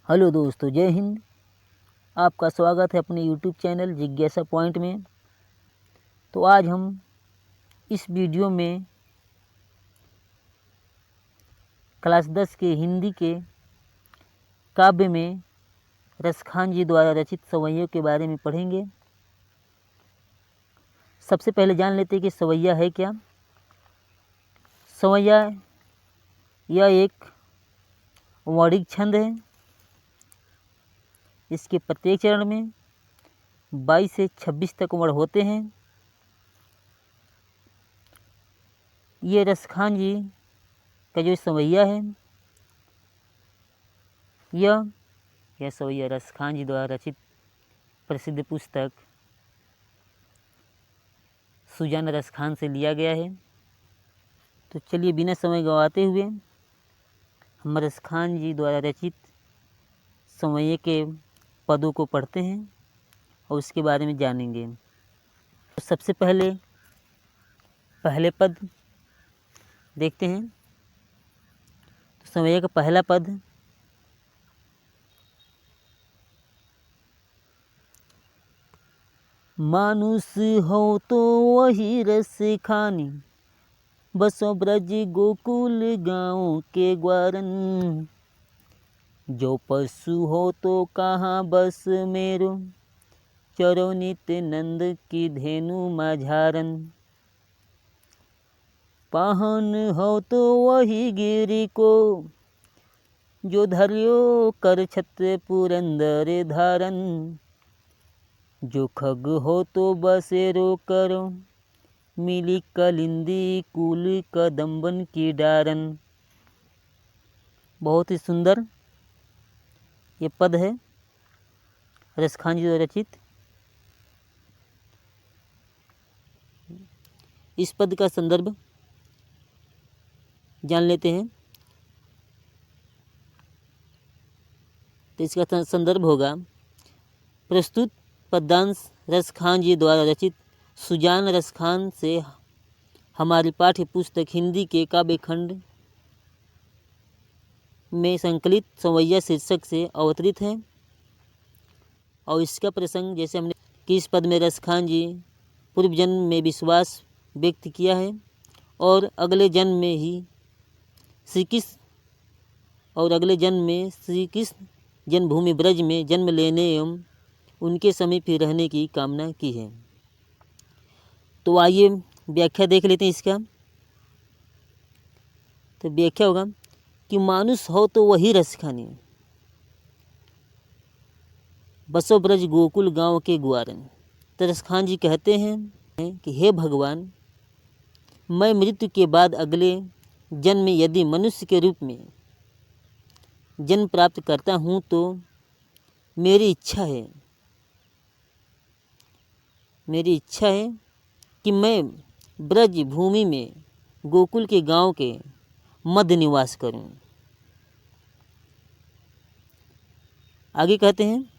Hello दोस्तों, जय हिंद। आपका स्वागत है अपने यूट्यूब चैनल जिज्ञासा पॉइंट में। तो आज हम इस वीडियो में क्लास 10 के हिंदी के काव्य में रसखान जी द्वारा रचित सवैयों के बारे में पढ़ेंगे। सबसे पहले जान लेते हैं कि सवैया है क्या। सवैया यह एक वर्णिक छंद है। इसके प्रत्येक चरण में 22 से 26 तक वर्ण होते हैं। ये रसखान जी का जो सवैया है, यह सवैया रसखान जी द्वारा रचित प्रसिद्ध पुस्तक सुजान रसखान से लिया गया है। तो चलिए बिना समय गंवाते हुए हम रसखान जी द्वारा रचित सवैये के पदों को पढ़ते हैं और उसके बारे में जानेंगे। तो सबसे पहले पद देखते हैं। तो सवैये का पहला पद, मानुष हो तो वही रस खानी, बसो ब्रज गोकुल गाँव के ग्वारन। जो पशु हो तो कहाँ बस मेरो, चरो नित नंद की धेनु माझारन। पाहन हो तो वही गिरी को, जो धरियो कर छत्र पुरंदर धारन। जो खग हो तो बसेरो करो, मिली कलिंदी कुल कदम्बन की डारन। बहुत ही सुंदर ये पद है रसखान जी द्वारा रचित। इस पद का संदर्भ जान लेते हैं। तो इसका संदर्भ होगा, प्रस्तुत पद्यांश रसखान जी द्वारा रचित सुजान रसखान से हमारी पाठ्य पुस्तक हिंदी के काव्य खंड में संकलित सवैया शीर्षक से अवतरित है। और इसका प्रसंग, जैसे हमने कि इस पद में रसखान जी पूर्व जन्म में विश्वास व्यक्त किया है और अगले जन्म में श्री कृष्ण जन्मभूमि ब्रज में जन्म लेने एवं उनके समीप ही रहने की कामना की है। तो आइए व्याख्या देख लेते हैं इसका। तो व्याख्या होगा कि मानुष हो तो वही रस खानी, बसो ब्रज गोकुल गांव के ग्वारन। तो रसखान जी कहते हैं कि हे भगवान, मैं मृत्यु के बाद अगले जन्म में यदि मनुष्य के रूप में जन्म प्राप्त करता हूँ तो मेरी इच्छा है कि मैं ब्रज भूमि में गोकुल के गांव के मध्य निवास करूं। आगे कहते हैं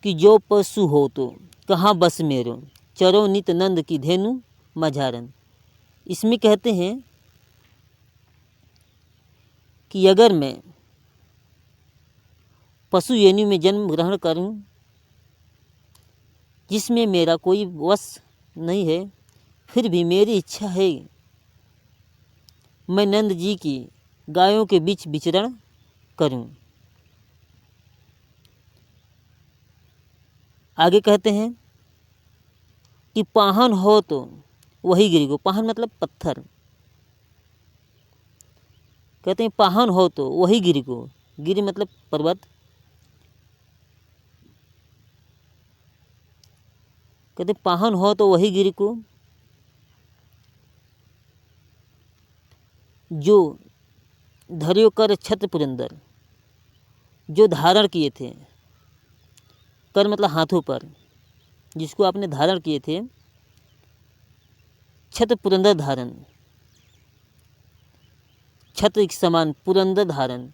कि जो पशु हो तो कहाँ बस मेरो, चरो नित नंद की धेनु माझारन। इसमें कहते हैं कि अगर मैं पशु योनि में जन्म ग्रहण करूं जिसमें मेरा कोई वश नहीं है, फिर भी मेरी इच्छा है मैं नंद जी की गायों के बीच विचरण करूं। आगे कहते हैं कि पाहन हो तो वही गिरी को, पाहन मतलब पत्थर, कहते हैं पाहन हो तो वही गिरी को, गिरी मतलब पर्वत, कहते पाहन हो तो वही गिरी को जो धरियो कर छत्र पुरंदर, जो धारण किए थे, कर मतलब हाथों पर, जिसको आपने धारण किए थे, छत्र पुरंदर धारण, छत्र के समान पुरंदर धारण,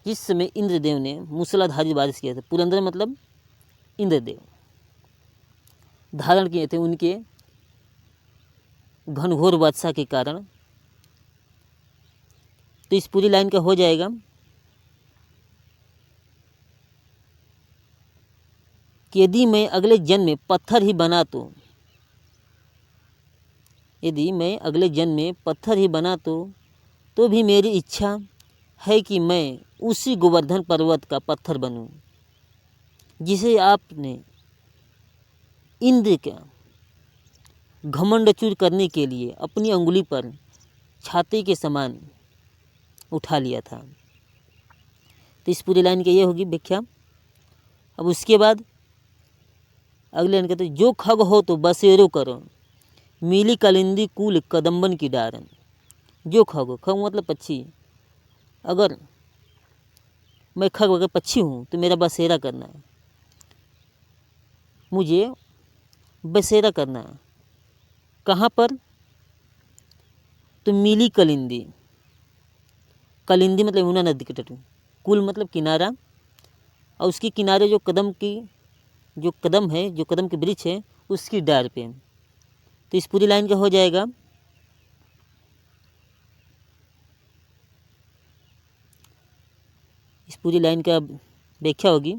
जिस समय इंद्रदेव ने मूसलाधारी बारिश किया था। पुरंदर मतलब इंद्रदेव धारण किए थे, उनके घनघोर वर्षा के कारण तो इस पूरी लाइन का हो जाएगा कि यदि मैं अगले जन्म में पत्थर ही बना तो भी मेरी इच्छा है कि मैं उसी गोवर्धन पर्वत का पत्थर बनूं, जिसे आपने इंद्र का घमंड चूर करने के लिए अपनी अंगुली पर छाते के समान उठा लिया था। तो इस पूरी लाइन की ये होगी व्याख्या। अब उसके बाद अगले लाइन कहते, जो खग हो तो बसेरो करो, मिली कलिंदी कूल कदम्बन की डारन। जो खग मतलब पक्षी, अगर मैं खग अगर पक्षी हूँ तो मेरा बसेरा करना है, मुझे बसेरा करना है। कहाँ पर? तो मिली कलिंदी मतलब यमुना नदी के तट, कुल मतलब किनारा, और उसके किनारे जो कदम के वृक्ष है उसकी डार पे। तो इस पूरी लाइन का हो जाएगा, इस पूरी लाइन का व्याख्या होगी,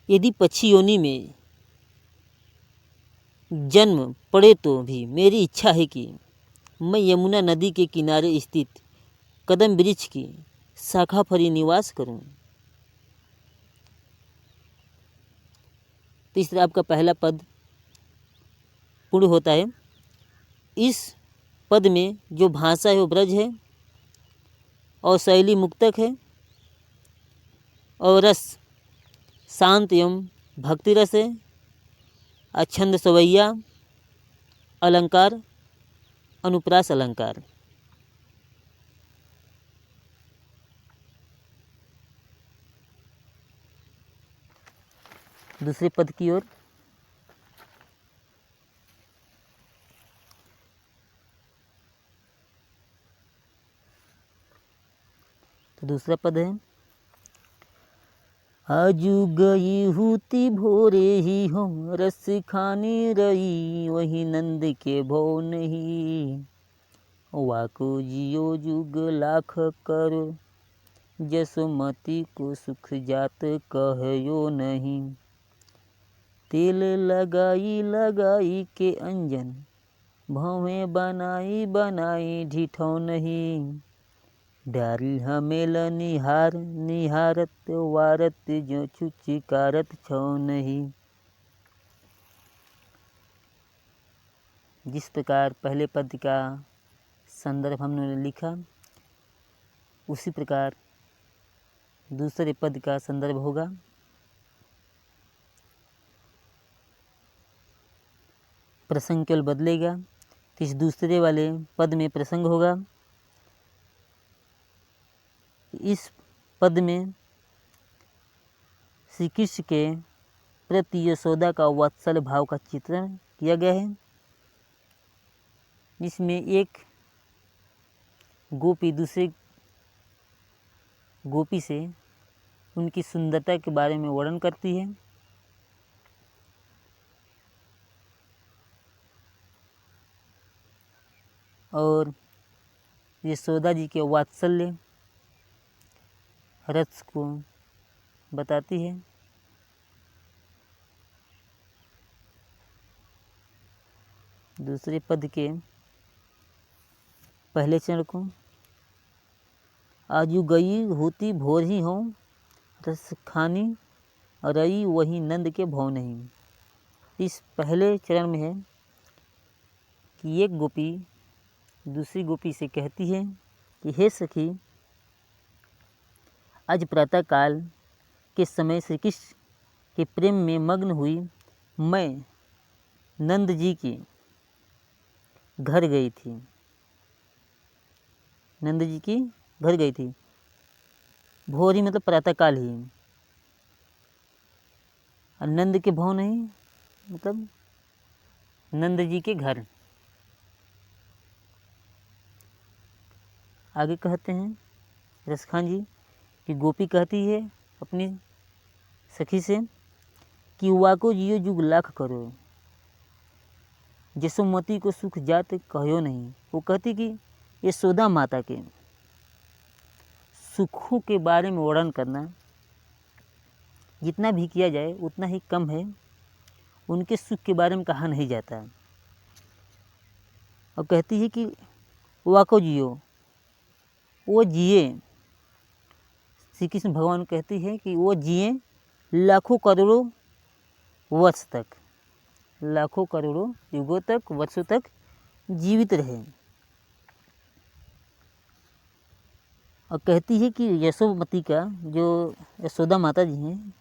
यदि पक्षी योनि में जन्म पड़े तो भी मेरी इच्छा है कि मैं यमुना नदी के किनारे स्थित कदम वृक्ष की शाखा पर ही निवास करूं। तो इस तरह आपका पहला पद पूर्ण होता है। इस पद में जो भाषा है वो ब्रज है, और शैली मुक्तक है, और रस शांत एवं भक्ति रस है, छंद सवैया, अलंकार अनुप्रास अलंकार। दूसरे पद की ओर, तो दूसरा पद है, आजू गई हूती भोरे ही हो, रस खाने रही वही नंद के भो नहीं। वाको जियो जुग लाख करो, जसमती को सुख जात कहयो नहीं। तेल लगाई के अंजन, भवें बनाई ढिठौ नहीं। डारी हमेल निहारत वारत जो चुचिकारत छौ नहीं। जिस प्रकार पहले पद का संदर्भ हमने लिखा, उसी प्रकार दूसरे पद का संदर्भ होगा। प्रसंग केवल बदलेगा, तो इस दूसरे वाले पद में प्रसंग होगा। इस पद में श्री कृष्ण के प्रति यशोदा का वात्सल्य भाव का चित्रण किया गया है। इसमें एक गोपी दूसरे गोपी से उनकी सुंदरता के बारे में वर्णन करती है, और यशोदा जी के वात्सल्य रस को बताती है। दूसरे पद के पहले चरण को, आजू गई होती भोर ही हो, रस खानी रई वही नंद के भव नहीं। इस पहले चरण में है कि एक गोपी दूसरी गोपी से कहती है कि हे सखी, आज प्रातः काल के समय श्री कृष्ण के प्रेम में मग्न हुई मैं नंद जी के घर गई थी। भोर ही मतलब प्रातःकाल ही, और नंद के भव नहीं मतलब नंद जी के घर। आगे कहते हैं रसखान जी कि गोपी कहती है अपनी सखी से कि वाको जियो जुग लाख करो, यशोमती को सुख जात कहो नहीं। वो कहती कि यशोदा माता के सुखों के बारे में वर्णन करना जितना भी किया जाए उतना ही कम है, उनके सुख के बारे में कहा नहीं जाता। और कहती है कि वाको जियो, वो जिए। श्री कृष्ण भगवान कहती है कि वो जिए लाखों करोड़ों वर्ष तक, लाखों करोड़ों युगों तक, वर्षों तक जीवित रहे। और कहती है कि यशोमती का जो यशोदा माता जी हैं,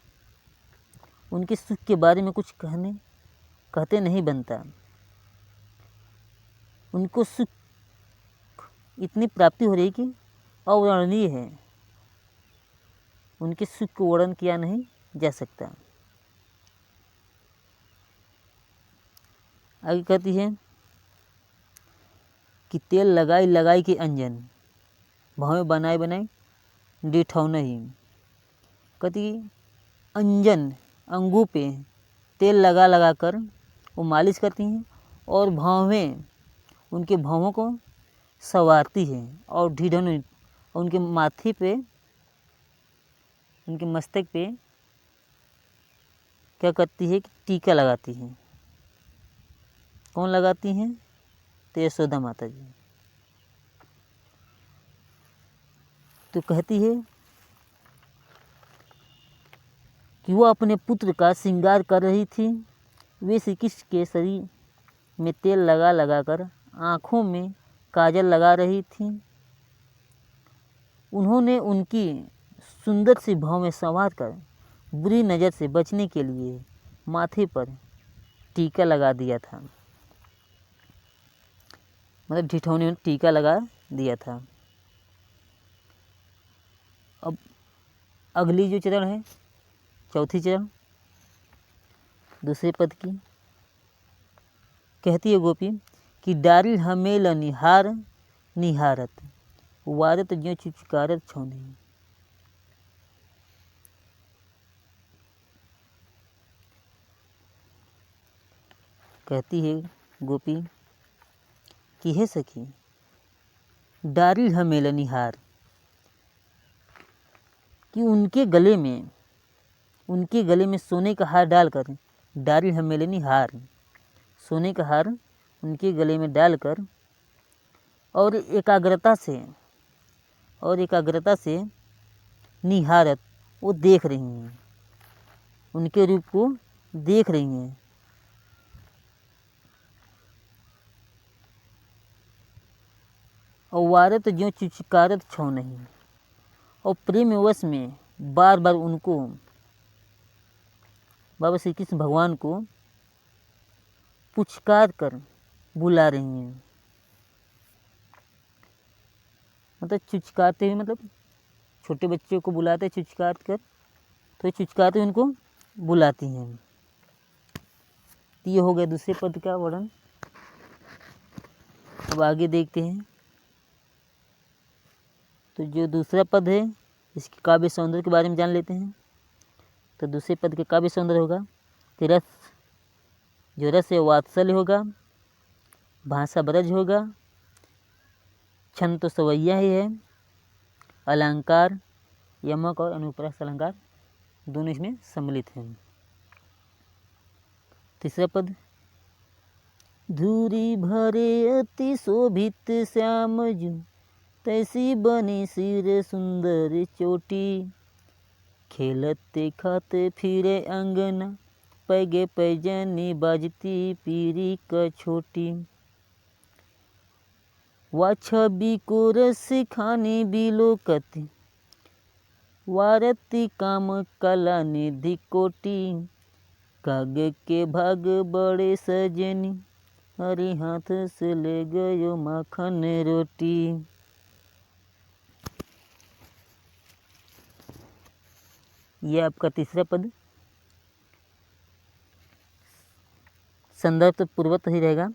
उनके सुख के बारे में कुछ कहते नहीं बनता। उनको सुख इतनी प्राप्ति हो रही कि अवर्णनीय है, उनके सुख को वर्णन किया नहीं जा सकता। आगे कहती है कि तेल लगाई लगाई के अंजन, भावे बनाए बनाए डिठौ नहीं। कहती अंजन अंगों पे तेल लगा लगा कर वो मालिश करती हैं और भावें उनके भावों को संवारती हैं और ढिढन उनके माथे पे, उनके मस्तक पे क्या करती है कि टीका लगाती हैं। कौन लगाती हैं? तो यशोदा माता जी। तो कहती है कि वो अपने पुत्र का श्रृंगार कर रही थी। वे श्री कृष्ण के शरीर में तेल लगा लगा कर आँखों में काजल लगा रही थी। उन्होंने उनकी सुंदर सी भाव में संवार कर बुरी नज़र से बचने के लिए माथे पर टीका लगा दिया था, मतलब ठिठौनी में टीका लगा दिया था। अब अगली जो चरण है, चौथी चरण, दूसरे पद की, कहती है गोपी कि डारिल हमेल निहार निहारत, वारत ज्यों चुचकारत छौ नहीं। कहती है गोपी कि हे सखी, डारिल हमेल निहार, कि उनके गले में सोने का हार डालकर, डारिल हमेलनी हार, सोने का हार उनके गले में डालकर और एकाग्रता से निहारत, वो देख रही हैं, उनके रूप को देख रही हैं। और वारत ज्यों चुचकारत छौ नहीं, और प्रेमवश में बार बार उनको, बाबा श्री कृष्ण भगवान को पुचकार कर बुला रही हैं। मतलब चुचकारते हुए, मतलब छोटे बच्चों को बुलाते चुचकार कर, तो चुचकारते उनको बुलाती हैं। ये हो गया दूसरे पद का वर्णन। अब आगे देखते हैं। तो जो दूसरा पद है, इसके काव्य सौंदर्य के बारे में जान लेते हैं। तो दूसरे पद के काव्य सौंदर्य होगा कि रस, जो रस है वात्सल्य होगा, भाषा ब्रज होगा, छंद तो सवैया ही है, अलंकार यमक और अनुप्रास अलंकार दोनों इसमें सम्मिलित हैं। तीसरा पद, धूरी भरे अति शोभित श्याम जू, तैसी बनी सिर सुंदर चोटी, खेलते खाते फिरे अंगना, पैगे पैजनी बाजती पीरी क छोटी, वा छवि को रस खाने बिलोकती, वारती काम कला निधि कोटी, काग के भाग बड़े सजनी, हरी हाथ से ले गयो माखन रोटी। यह आपका तीसरा पद संदर्भ तो पूर्वत ही रहेगा,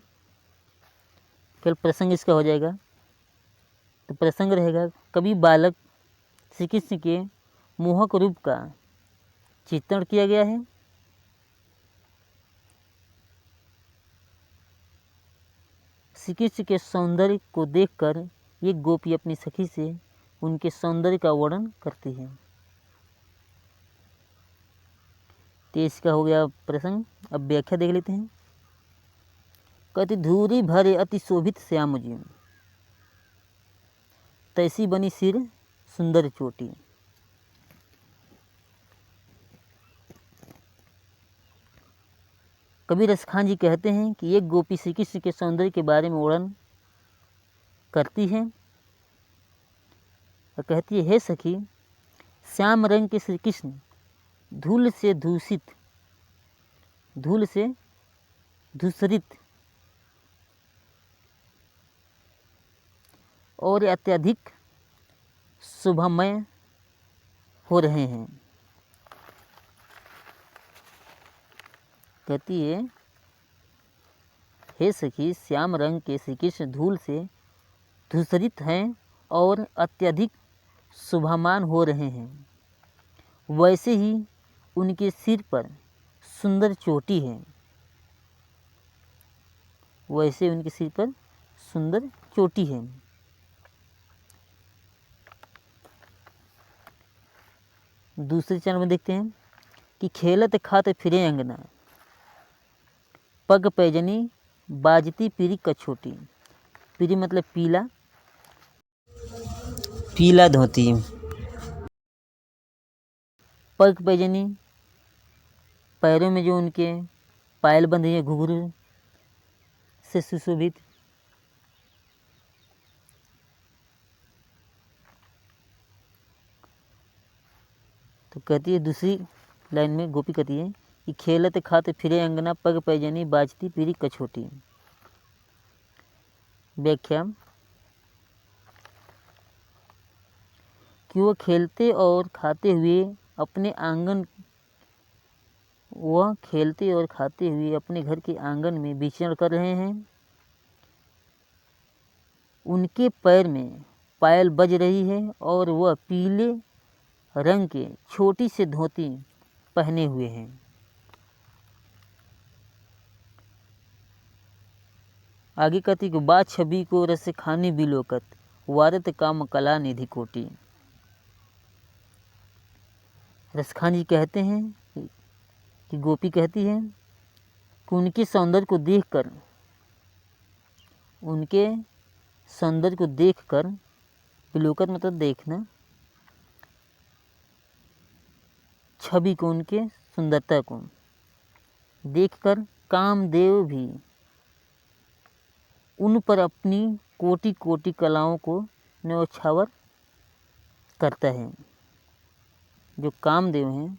केवल प्रसंग इसका हो जाएगा। तो प्रसंग रहेगा, कभी बालक श्री कृष्ण के मोहक रूप का चित्रण किया गया है। श्री कृष्ण के सौंदर्य को देखकर एक गोपी अपनी सखी से उनके सौंदर्य का वर्णन करती है। तो इसका हो गया प्रसंग। अब व्याख्या देख लेते हैं। कहती धूरी भरे अति शोभित श्याम जी, तैसी बनी सिर सुंदर चोटी। कबीर रसखान जी कहते हैं कि एक गोपी श्री कृष्ण के सौंदर्य के बारे में वर्णन करती है और कहती है, हे सखी, श्याम रंग के श्री कृष्ण धूल से धूसरित और अत्यधिक शोभामय हो रहे हैं। कहती है, हे सखी, श्याम रंग के श्री कृष्ण धूल से धूसरित हैं और अत्यधिक शोभामान हो रहे हैं। वैसे ही उनके सिर पर सुंदर चोटी है। वैसे उनके सिर पर सुंदर चोटी है। दूसरे चरण में देखते हैं कि खेलत खात फिरे अंगना, पग पैजनी बाजती पीरी कछोटी। पीरी मतलब पीला धोती। पग पैजनी पैरों में जो उनके पायल बंधे हैं घुंघरू से सुशोभित। तो कहती है दूसरी लाइन में गोपी कहती है कि खेलत खात फिरे अंगना, पग पैजनी बाजती पीरी कछोटी। व्याख्या कि वह खेलते और खाते हुए अपने घर के आंगन में विचरण कर रहे हैं। उनके पैर में पायल बज रही है और वह पीले रंग के छोटी से धोती पहने हुए हैं। आगे कहती कि बा छवि को रस खानी बिलोकत, वारत काम कला निधि कोटि। रसखान जी कहते हैं कि गोपी कहती है कि उनके सौंदर्य को देखकर बिलोकत मतलब देखना, छवि को, उनके सुंदरता को देखकर कामदेव भी उन पर अपनी कोटि कोटि कलाओं को न्यौछावर करता है। जो कामदेव हैं,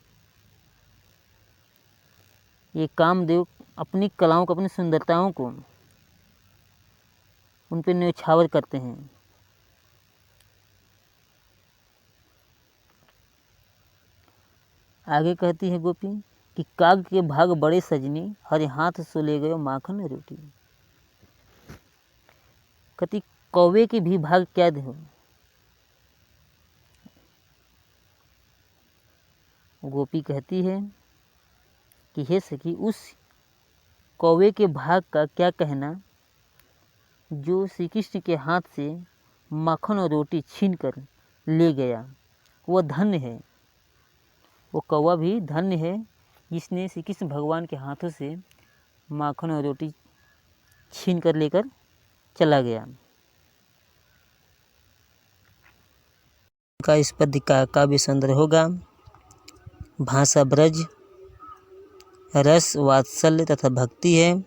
ये कामदेव अपनी कलाओं को, अपनी सुंदरताओं को उन पर न्यौछावर करते हैं। आगे कहती है गोपी कि काग के भाग बड़े सजनी, हरे हाथ सो ले गयो माखन रोटी। कहती कौवे के भी भाग क्या हो। गोपी कहती है कि हे सखी, उस कौवे के भाग का क्या कहना जो श्री कृष्ण के हाथ से माखन और रोटी छीन कर ले गया। वह धन्य है, वो कौवा भी धन्य है जिसने श्री कृष्ण भगवान के हाथों से माखन और रोटी छीन कर लेकर चला गया। का इस पद्य का काव्य सौंदर्य होगा भाषा ब्रज, रस वात्सल्य तथा भक्ति है,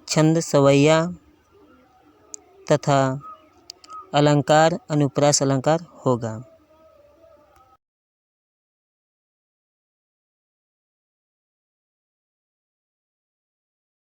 छंद सवैया तथा अलंकार अनुप्रास अलंकार होगा।